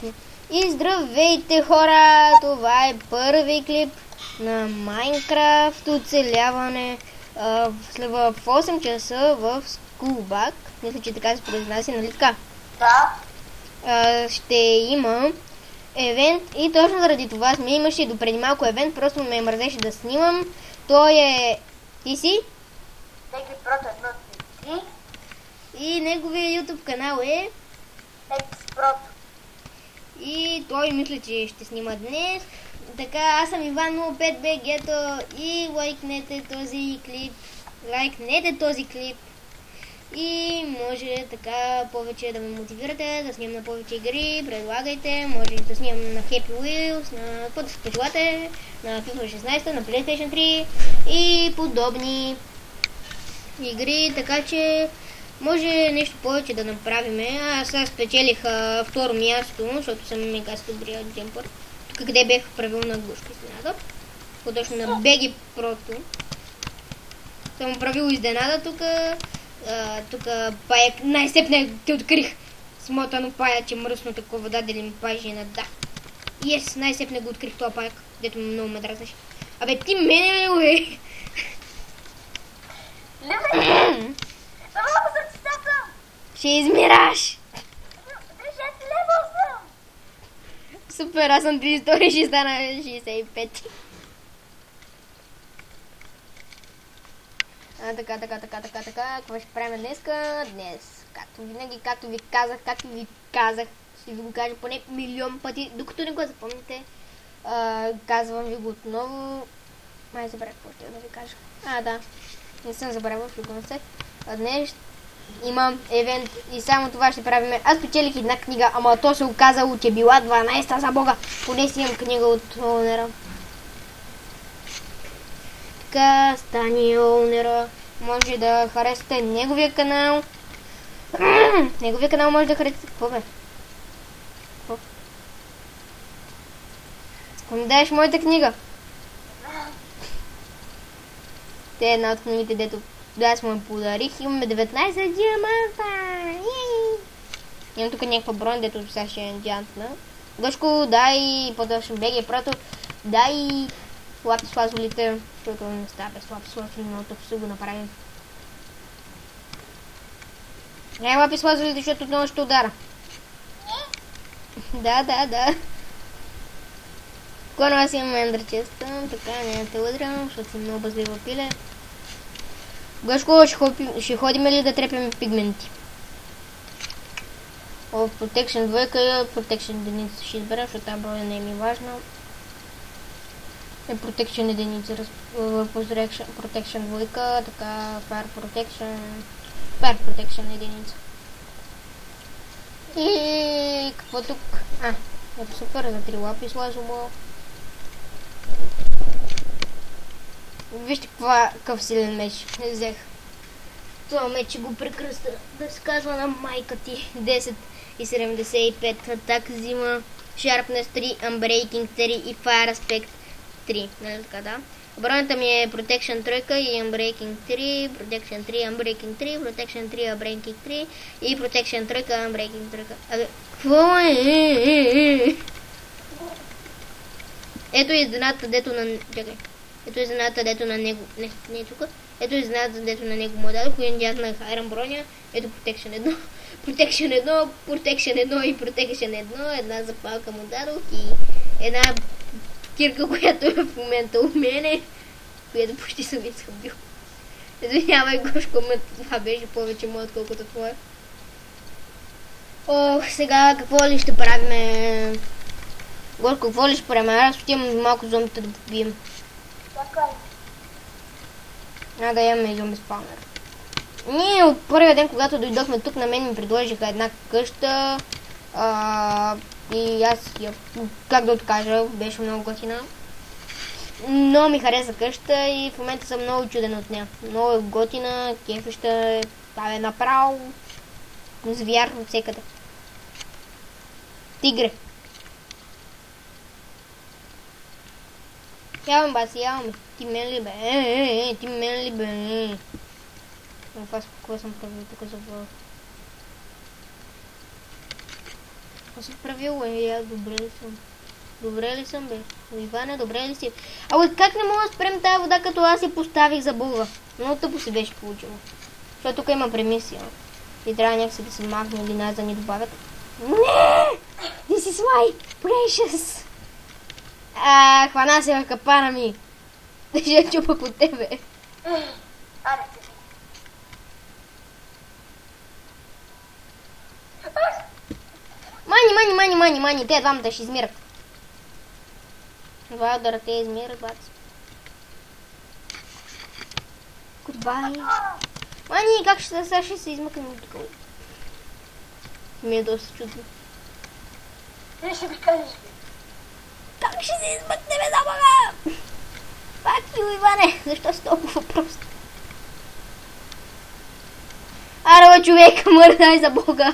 ясно. И здравейте хора! Това е първи клип на Майнкрафт оцеляване в 8 часа в Скулбак. Мисля, че така се произнася, нали така? Да. Ще има евент и точно заради това сме имаше допреди малко евент, просто ме мързеше да снимам. Той е... Ти си? Теги Прото 1, 3. И неговия YouTube канал е... Текс Прото. И той мисля, че ще снима днес. Така, аз съм Иван 05 BG и лайкнете този клип. И може така повече да ме мотивирате, да снимам на повече игри, предлагайте, може да снимам на Happy Wheels, на каквото се пожелате, на FIFA 16, на PlayStation 3 и подобни игри, така че може нещо повече да направим. Аз спечелих второ място, защото съм мега добрия джемпър. Тук къде бях правил на гушка изненада. По-точно на BG Prото. Съм правил изненада тук. Тук паяк, най-сепне те открих смотано паяче, мръсно такова, даде ли ми пай жена, да. Yes, най-сепне го открих това паяк, дето много ме дразнеш. Абе ти мене ли, Левел! Много сърцата съм! ще измираш! Държете левел съм! Супер, аз съм 32 и ще стана 65. Така, какво ще правим днеска? Днес, както винаги, както ви казах, ще ви го кажа поне милион пъти, докато не го запомните. Казвам ви го отново. Май забравя какво ще да ви кажа. Да, не съм забравил, ще го не се. Днес имам евент и само това ще правим. Аз печелих една книга, ама то се оказало, че била 12-та за Бога. Поне си имам книга от Олнера. Така, стани Олнера. Може да харесате неговия канал. Неговия канал може да харесате. Какво бе? Какво? Ако ми дадеш моята книга. Те е една от книгите, дето аз му подарих. Имаме 19 диаманта. Имам тук някаква бронь, дето сега ще е диамантна. Гошко, дай по-точно BG Prото. Дай лапис лазулите, защото не става без лапис лазули, но тук ще го направим. Не лапис лазулите, защото отново ще удара. Да. Кога аз имам ендърчеста, така не те удрям, защото си много бъзлива пиле. Гошко, ще ходим ли да трепим пигменти? В Protection 2 и Protection единица ще изберем, защото тази броя не е ми важна. Protection единица, Protection 2, така Fire Protection единица. И какво тук? Супер, за 3 лапи слазово. Вижте какъв силен меч взех. Това меч го прекръста, да се казва на майка ти. 10 и 75 атак взима, Sharpness 3, Unbreaking 3 и Fire Aspect 3, нали така, да? Бронята ми е Protection 3 и Unbreaking 3, Protection 3, Unbreaking 3, Protection 3, Unbreaking 3 и Protection 3, Unbreaking 3. Абе, какво е? Ето изненадата, дето на... Чакай. Ето изненадата, дето на него... Не тук. Ето изненадата, дето на него му дадох. Индият на Хайран броня. Ето Protection 1. Protection 1, Protection 1 и Protection 1. Една запалка му дадох и една кирка, която е в момента у мене, която почти съм изхъбил. Извинявай, Гошко, това беше повече мое, отколкото твое. Сега какво ли ще правим? Гошко, какво ли ще правим? Аз отивам малко зомбите да побием. Да имаме зомби спаунер. Ние от първия ден, когато дойдохме тук, на мен ми предложиха една къща. И аз как да откажа, беше много готина. Много ми хареса къща и в момента съм много чуден от нея. Много е готина, кефища, е направо звяр от всекъде. Тигре. Явам баси, явам. Ти мен ли бе? Ти мен ли бе? Какво съм правил тук за въл? Какво си правил, аз добре ли съм? Добре ли съм, бе? Иване, добре ли си? Абе, как не мога да спрем тази вода, като аз я поставих за Бога? Много тъпо си беше получило. Защото тук има премисия. И трябва някакси да се махне или нас да ни добавят. Не! This is my precious! Хвана се в капана ми. Да ще чупа по тебе. Аре, ти. Мани, те двамата ще измират. Валдър, те измират, бац. Goodbye. Мани, как ще се измъкнем от тук? Ми е доста чудно. Ти ще ми кажеш. Как ще се измъкнем за Бога? Fuck you, Иване, защо си толкова прост? Аре, бе, човек, мърдай за Бога.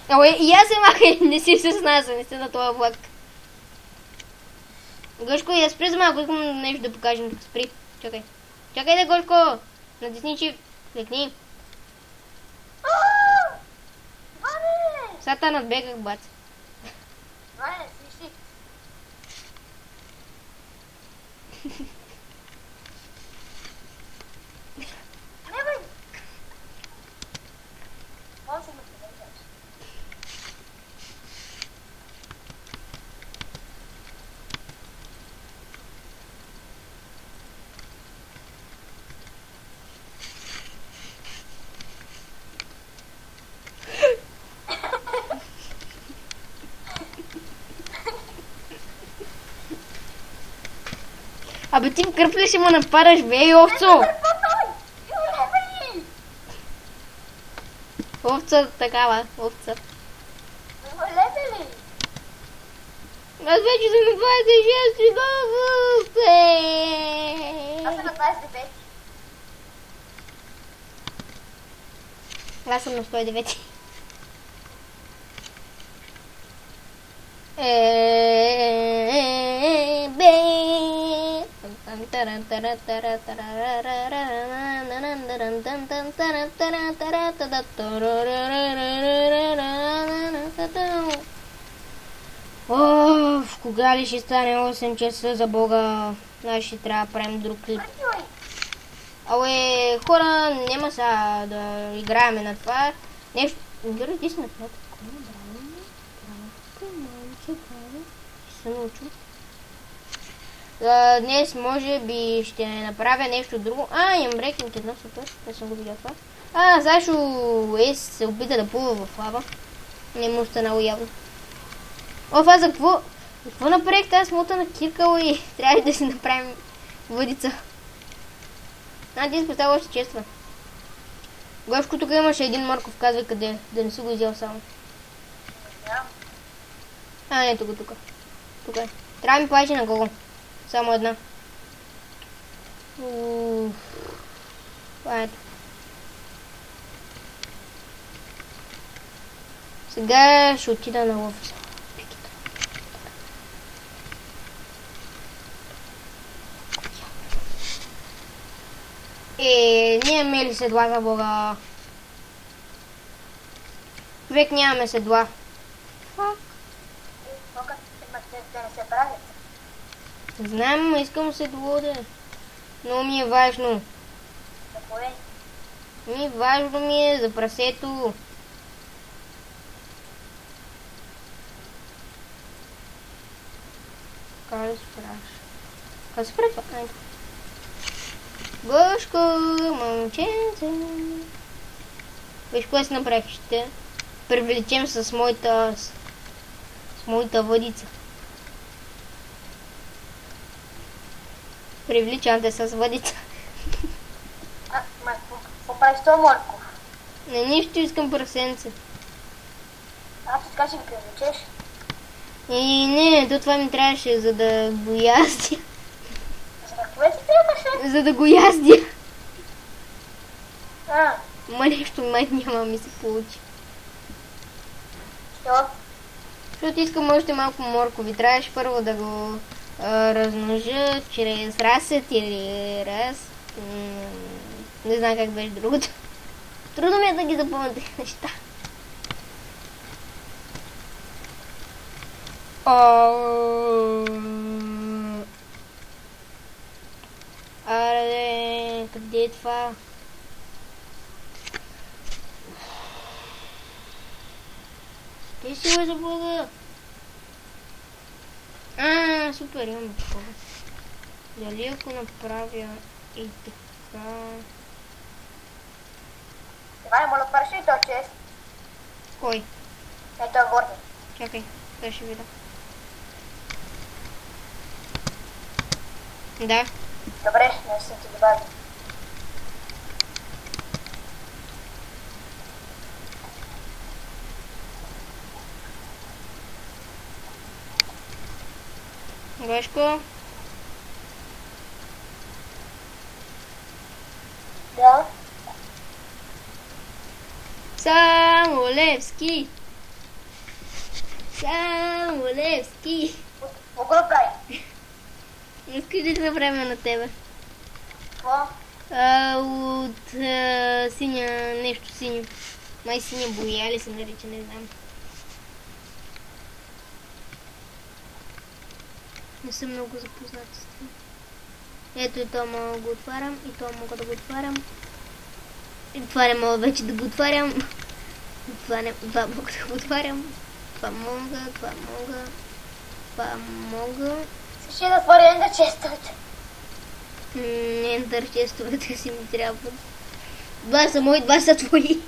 Абе, и аз се махай, не си с нас, не сте на този влак. Гошко, я спри за малко, искам нещо да покажем. Спри, чакай. Чакай да, Гошко. Натисни, че клекни. Ване! Сата надбегах, бац. Ване, слушай. Не, бе! Може да ме поведеш. Абе, ти в кръв ли ще му нападаш, бе, овцо? Овца такава, овца. Валете ли? Аз вече съм на 26 бабу. Аз съм на 29. Аз съм на 109. Кога ли ще стане 8 часа за Бога? Аз ще трябва да правим друг клип. Абе, хора, няма сега да играем на това. Нещо... Гъра, ти си на това такова, браво, малче, браво. Ще се научу. Днес може би ще направя нещо друго. Имам брекинг едно, супер. Не съм го видял това. Сашо се опита да плува в лава. Не му останало явно. Аз за какво? Какво направих тази смотана киркала и трябва да си направим въдица. Ти си поставя още чества. Гошко, тук имаше един морков, казвай къде, да не си го изял само. Не, тук. Тук е. Трябва ми плаче на колко. Само една. Ето. Сега ще отида на лов. Ние имаме ли седла за Бога? Човек нямаме седла. Могат да не се правят. Знам, искам седло да. Но ми е важно. За кое? Важно ми е за прасето. Как да спраш? Как се прави това? Гошко, момченце. Виж, кое си направих? Ще привлечем с моята въдица. Привличам те с въдица. Какво правиш това, Морков? Не, нищо, искам прасенце. Така ще ги привлечеш? Не, то това ми трябваше, за да го яздя. За какво ти трябваше? За да го яздя. Ма нещо май няма ми се получи. Що? Защото искам още малко моркови. Трябваше първо да го размножа чрез разсет или раз... Не знам как беше другото. Трудно ми е да ги запомня тези неща. Аре, къде е това? Те си го заблага. Супер, имам такова. Дали ако направя и така... Иване, моля, парши и то чест. Кой? Ето е горди. Чакай, да ще видя. Да. Добре, не съм ти добавил. Гошко? Да. Само Левски! Само Левски! Какво го направи? Искаш ли да направим на тебе? Какво? От синя, нещо синьо. Май синя боя ли се нарича, не знам. Не съм много запознат с това. Ето и това мога да го отварям, и това мога да го отварям. И това не мога вече да го отварям. Това мога да го отварям. Това мога. Ще да отворя ендър честовете. Ендър честовете си ми трябва. Два са мои, два са твои.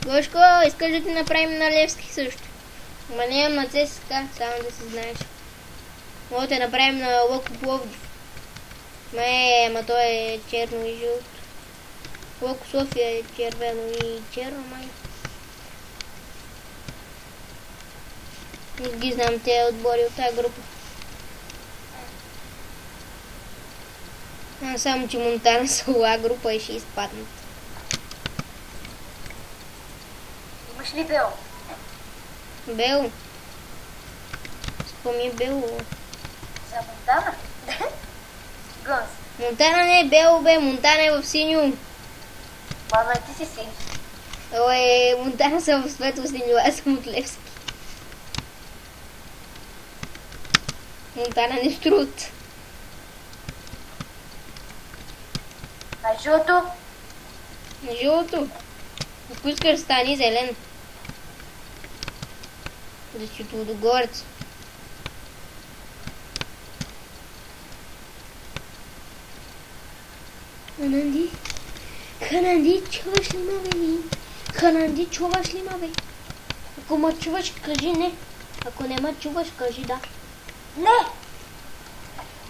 Гошко, искаш да ти направим на Левски също? Ма нямам на ЦСКА, само да се знаеш. Мога да направим на Локо Пловдив. Ама то е черно и жълто. Локо София е червено и черно, май. Не ги знам тези отбори от тази група. Само че Монтана са ла група и ще изпаднат. Имаш ли бел? Бел? Спомни Бело. За Монтана? Гънс. Монтана не е бело, бе. Монтана е в синьо. Мама, ти си син. Монтана са в светло синьо, аз съм от Левски. Монтана не струт. А жълто? Жълто. Ако искаш стани зелен. Да си Лудогорец. Хананди, чуваш ли ме, бе? Хананди, чуваш ли ме, бе? Ако ме чуваш, кажи не. Ако не ме чуваш, кажи да. Не!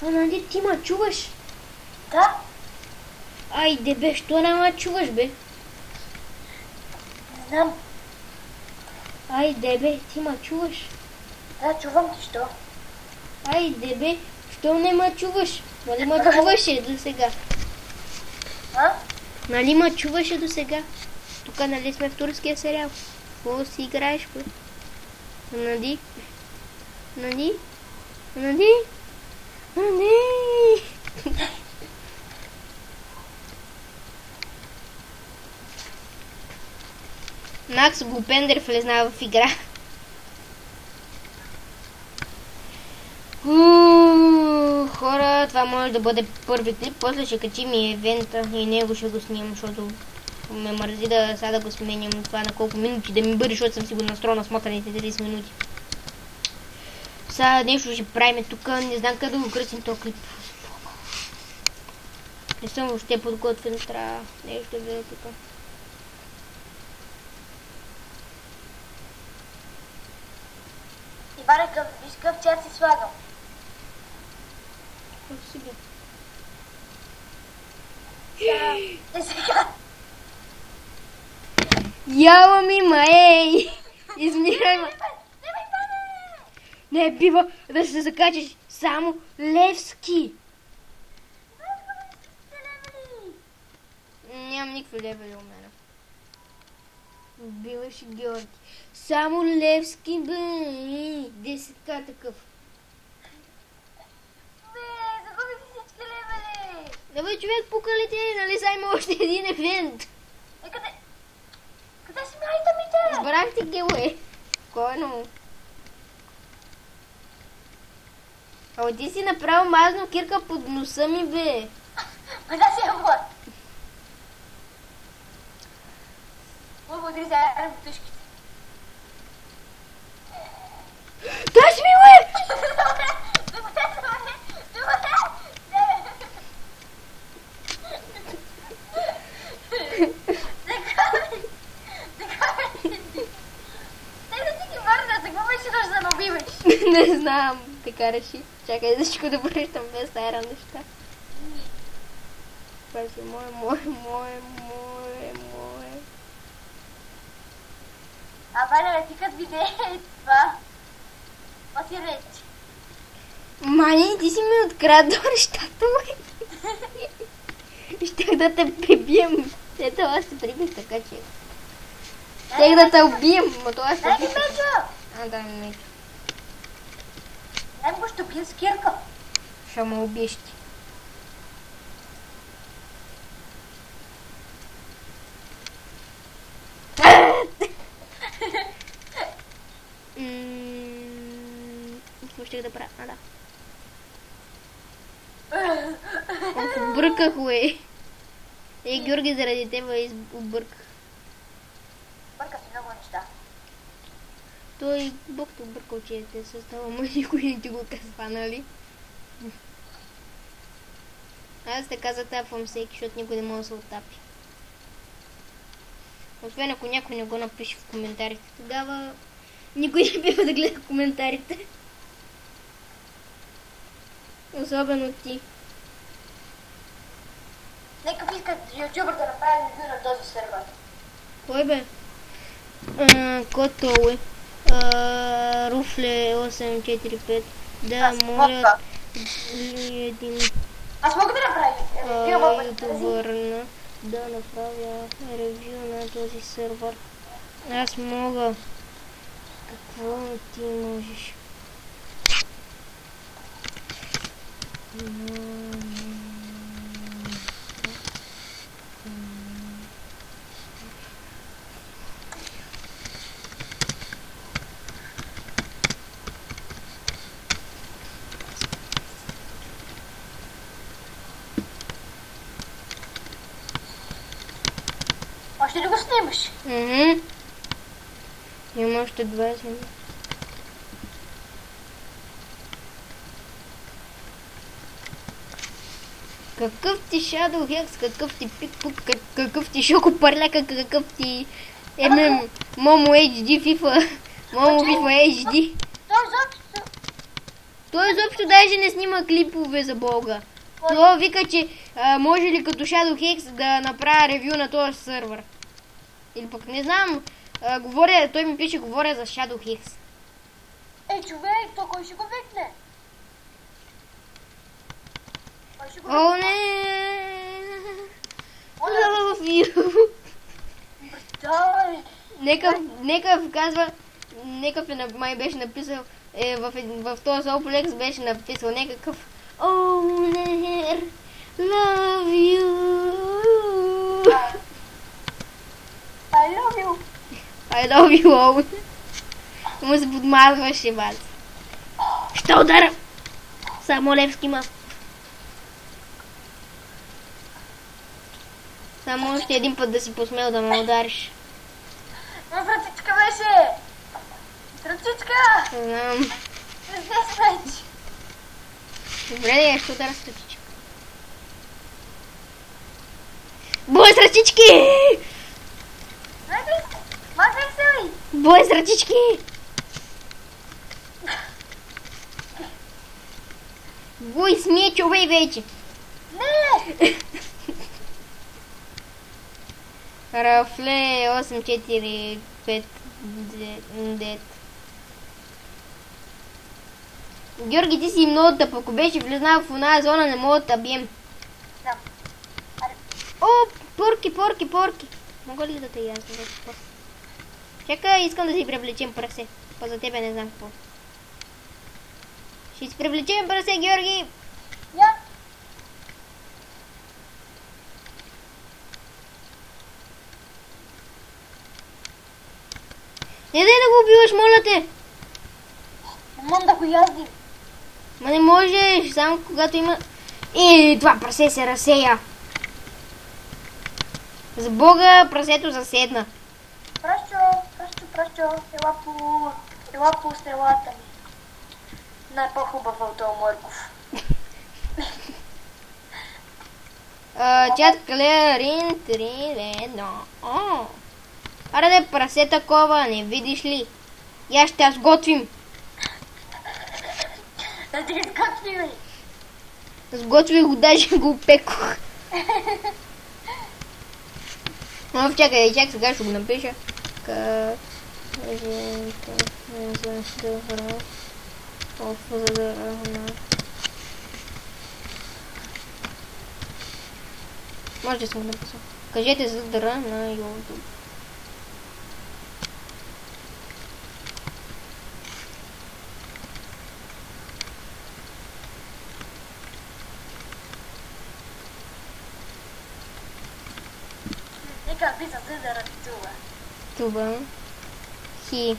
Хананди, ти ме чуваш? Да? Айде, бе, що не ме чуваш, бе? Не знам. Айде, бе, ти ме чуваш? Да, чувам ти, що? Айде, бе, що не ме чуваш? Нали ме чуваше до сега? Нали ме чуваше до сега? Тук нали сме в турския сериал? Какво си играеш, бе? Нали? Макс Глупендер влезна в игра. Хора, това може да бъде първи клип, после ще качим и евента и него ще го снимам, защото ме мързи сега да го сменям това на колко минути да ми бъде, защото съм си го настроил на смотаните 30 минути. Сега нещо ще правим тук, не знам къде да го кръстим този клип. Не съм въобще подготвен, трябва нещо да видя тук. Иване, виж къв цвят си слагам. Какво си бе? Сега. Яла ми, ей! Измирай, ма! Не бива да се закачиш само Левски! Нямам никакви левели у мене. Биваш и Георги. Само Левски, бе! 10к такъв. Бе, загубих всички левели! Давай, човек, пукалите, нали са има още един евент? Къде си ми айтемите? Избрах ти гиле. Койно. Ама ти си направил мазно кирка под носа ми, бе. Къде си я влад? Благодари за работушките. Даш ми, бе! Не знам, така реши. Чакай да всичко да връщам без стара неща. Това си мое. А, Валя, ти като виде това, какво си речи? Мани, ти си ми откраднал нещата, бе. Щях да те прибием. Ето, аз се прибих, така че... Щях да те убием, но това ще... Дай ми меча! А, дай ми меча. Дай го щупим с кирка. Ще ме убиеш ти. Какво ще да правя? А, да. Обърках, бе. Георги, заради тебе обърках. Бърка си много неща. Той Бог те объркал, че те състава, ама никой не ти го казва, нали? Аз така затапвам всеки, защото никой не може да се оттапи. Освен ако някой не го напише в коментарите, тогава никой не бива да гледа коментарите. Особено ти. Нека искат ютубър да направи ревю на този сервер. Кой бе? Кото е? Руфле 845. Да, моля един Аз мога да направя ревю ютубър да направя ревю на този сервер. Аз мога. Какво ти можеш? Още ли го снимаш? Има още 20 минути. Какъв ти Shadow Hex, какъв ти Пикпук, какъв ти Шоко Парляка, какъв ти Момо HD FIFA, Момо FIFA HD. Той изобщо даже не снима клипове за Бога. Той вика, че може ли като Shadow Hex да направя ревю на този сервер. Или пък не знам, той ми пише, говоря за Shadow Hex. Човек, то кой ще го викне? О, не! Love you! Некъв казва, май беше написал, в този Oplex беше написал някакъв Owner, love you! I love you! I love you, Owner! Му се подмазваше, бат. Ще удара! Само Левски има. Само още един път да си посмел да ме удариш. Вратичка беше! Вратичка! Знам. Не се смеч! Добре, ще удара с ръчичка. Бой с ръчички! Махай се! Бой с ръчички! Бой с мечо, бей вече! Не! Рафле 845 дет. Георги, ти си много тъп. Ако беше влезнал в една зона, не мога да бием. Да. О, порки. Мога ли да те ясна? Чакай, искам да си привлечем прасе. Па за тебе не знам какво. Ще си привлечем прасе, Георги. Я. Не дай да го убиваш, моля те! Не мога да го яздим. Ма не можеш, само когато има... И това прасе се разсея. С Бога прасето заседна. Пращо, ела по стрелата ми. Най-по-хубава от този Морков. Чат Клерин 3-1. Аре да прасе такова, не видиш ли? Я ще аз готвим. Да ти изготви, бе. Сготвих го, даже го пекох. Чакай, сега ще го напиша. Може да съм го написал. Кажете за дъра на YouTube. Нека писа за ръцува. Това. Хи.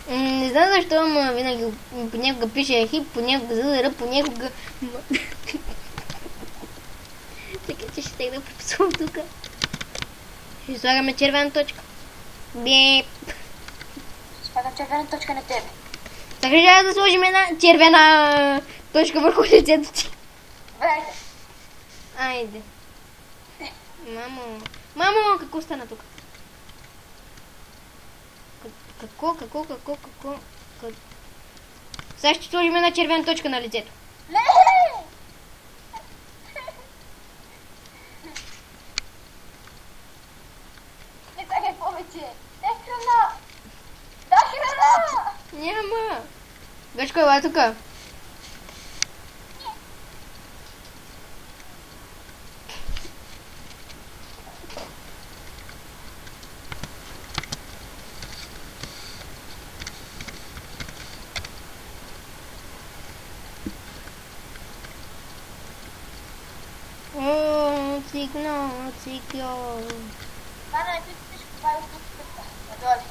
Не знам защо, ама винаги понякога пише хи, понякога задъра, понякога... Така че ще да преписвам тук. Ще слагаме червена точка. Бип. Слагам червена точка на тебе. Така ще да сложим една червена точка върху лицето ти. Айде. Айде. Мамо, какво стана тук? Какво? Сега ще сложим една червена точка на лицето. Не! Не чакай повече. Дай храна! Дай храна! Няма. Гачко, ела тук. Цикlo. Мана, не питаш това е тук, надолу.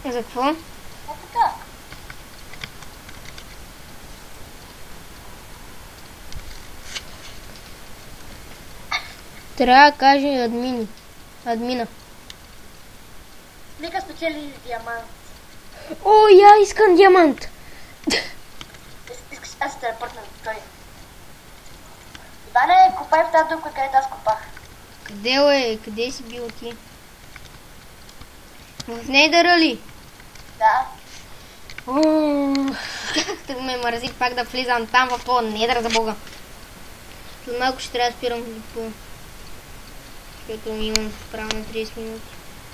За какво? А така. Трябва да каже админа. Нека спечели диамант. О, я искам диамант. Искаш аз се телепортна до той. Иване, копай в тази дупка, където аз копах. Къде си бил ти? В Нейдъра ли? Да. Как ме мързи пак да влизам там в този Нейдър, за Бога. След малко ще трябва да спирам по... Защото имам право на 30 минути.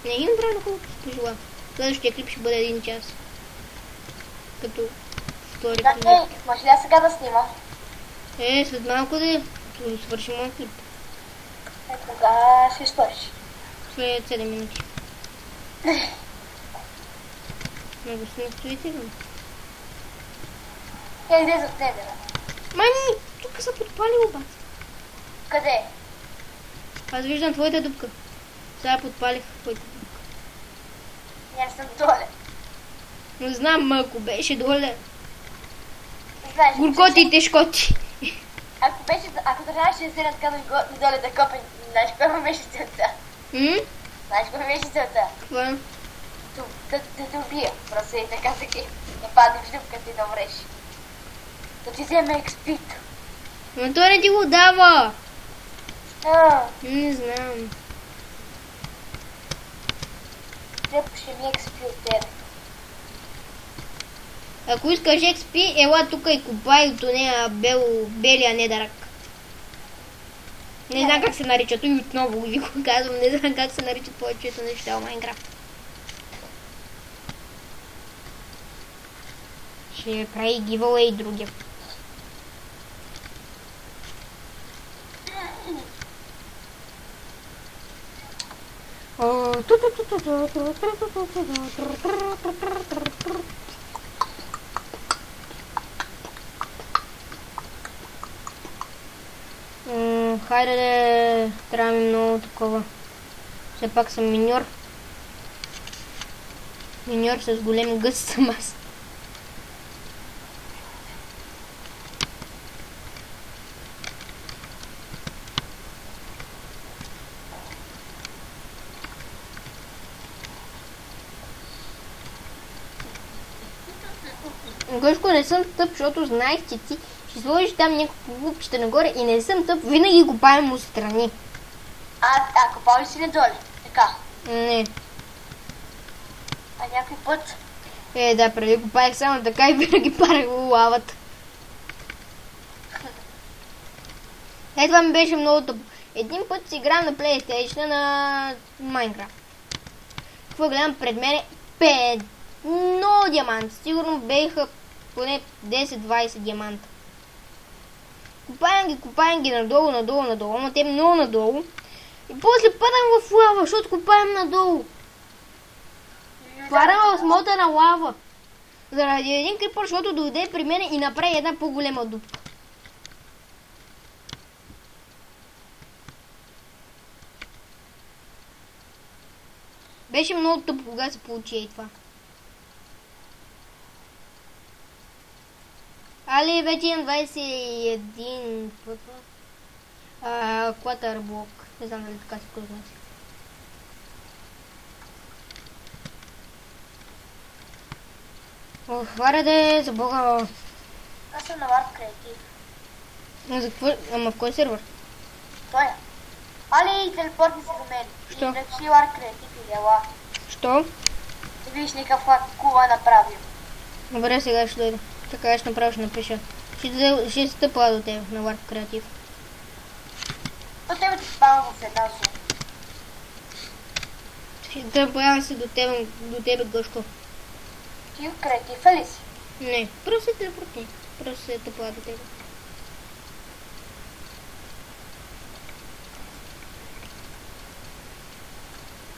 Не имам право на колкото си пожела. Следващия клип ще бъде 1 час. Като втори клип. Да, може ли аз сега да снимам? След малко да свършим моят клип. Кога ще свърши? След 7 минути. Много се настоятелно. Я излезе от Нейдъра. Мами, тук са подпали обаче. Къде? Аз виждам твоята дупка. Сега подпалих твоята дупка. Не съм доле. Не знам, ако беше доле. Знаеш, Горкоти и тежкоти. Ако трябваше да се разкана доле да копен, знаеш какво беше целта? Знаеш какво беше целта? Това? Да те убия. Просто и така да паднеш в дупката и да умреш. Да ти вземе експит. Но той не ти го дава. Не знам. Трепо ще ми експи от тебе. Ако искаш XP, ела тук и купай от нея белия недърък. Не знам как се наричат, и отново ви го казвам, не знам как се наричат повечето неща в Майнкрафт. Ще прави giveaway и други. Хайде, трябва ми много такова. Все пак съм миньор. Миньор с големи гъс съм аз. Гошко, не съм тъп, защото знаех, че ти ще сложиш там някакво глупчета нагоре и не съм тъп, винаги копаем отстрани. Копал ли си надолу? Така. Не. А някой път? Да, преди копаех само така и винаги парах лавата. Това ми беше много тъпо. Един път си играм на PlayStation на Minecraft. Какво гледам пред мене? Много диаманти. Сигурно беха поне 10-20 диаманта. Копаем ги надолу, но те много надолу. И после падам в лава, защото копаем надолу. Падам в смотана лава. Заради един крипър, защото дойде при мен и направи една по-голема дупка. Беше много тъпо, кога се получи и това. Али вече имам 21 квадър блок. Не знам дали така се произнася. Хваля да за бога. Аз съм на Warp Creative. Ама в кой сервер? Той е. Али, телепортни се до мен. Що? И напиши Warp Creative и ела. Що? Да видиш никакъв кула направил. Добре, сега ще дойда. Така ще направо ще напиша. Ще стъпа до тебе на Warp Creative. До тебе ти спавам в една зона. Ще стъпа се до тебе, Гошко. Ти в креатива ли си? Не, просто се телепортни. Просто се стъпа до тебе.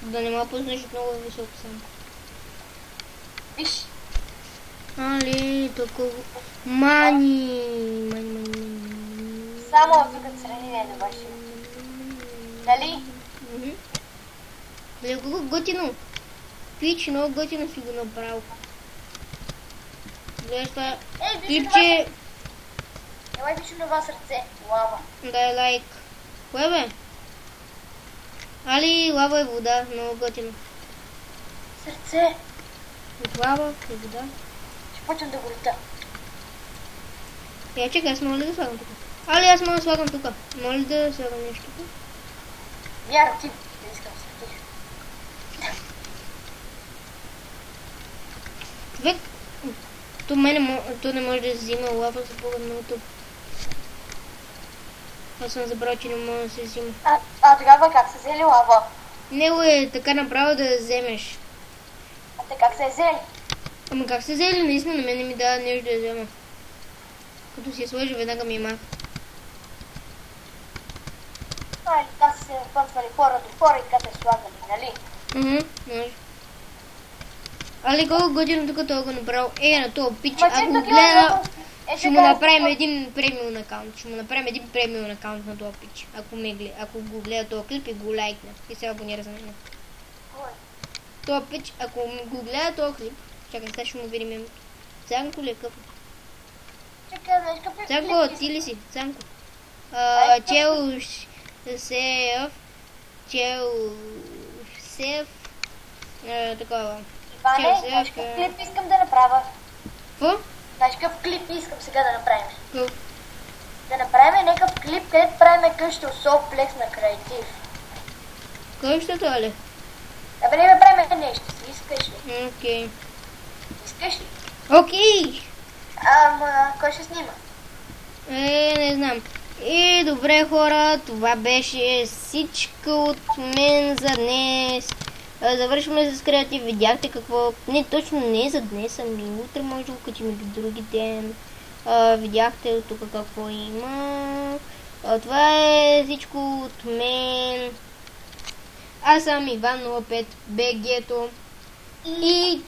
Да не ма познеш много високо съм. Виж. Али, толкова... Мани. Само тук страни не е да върши. Нали? Леко готино. Пич, много готино си го направил. Гледаш това клипче... Елай виж това сърце. Лава. Дай лайк. Кое бе? Али, лава и вода. Много готино. Сърце. От лава и вода. Ще почвам да го лета. Я чекай, аз мога ли да слагам тук? Али, аз мога да слагам тук. Мога ли да слагам нещо тук? Вяра ти. Не искам да се Човек, то не може да взима лава за бога много тъп. Аз съм забрал, че не мога да се взима. Тогава как се взели лава? Него е така направо да я вземеш. А те как се е взели? Ама как се взели? Наистина на мен не ми дава нещо да я взема. Като си я сложи, веднага ми маха. Или така са се пънствали хора до хора и така се слагали, нали? Може. Али колко година тук това го направил? На този пич, Ма, ако го тук гледа, е ще му така, направим един премиум акаунт. Ще му направим един премиум акаунт на този пич. Ако го гледа този клип и го лайкне. И сега абонира за мен. Кой? Това пич, ако го гледа този клип, чакай, сега ще му видим името. Цанко ли е къпо? Чакай, знаеш какъв Цанко, ти ли си? Цанко. Челсев, такова. Иване, знаеш какъв клип искам да направя? Какво? Знаеш какъв клип искам сега да направим? Какво? Да направим някакъв клип, където правим къща от Soulplex на креатив. Кой ще това ли? Да бъдем да правим нещо си, искаш ли? Окей. Искаш ли? Окей! Кой ще снима? Не знам. И добре хора, това беше всичко от мен за днес. Завършваме с креатив. Видяхте какво... Не, точно не за днес, ами утре може да го качим до други ден. Видяхте тук какво има. Това е всичко от мен. Аз съм Иван 05 БГ-то. И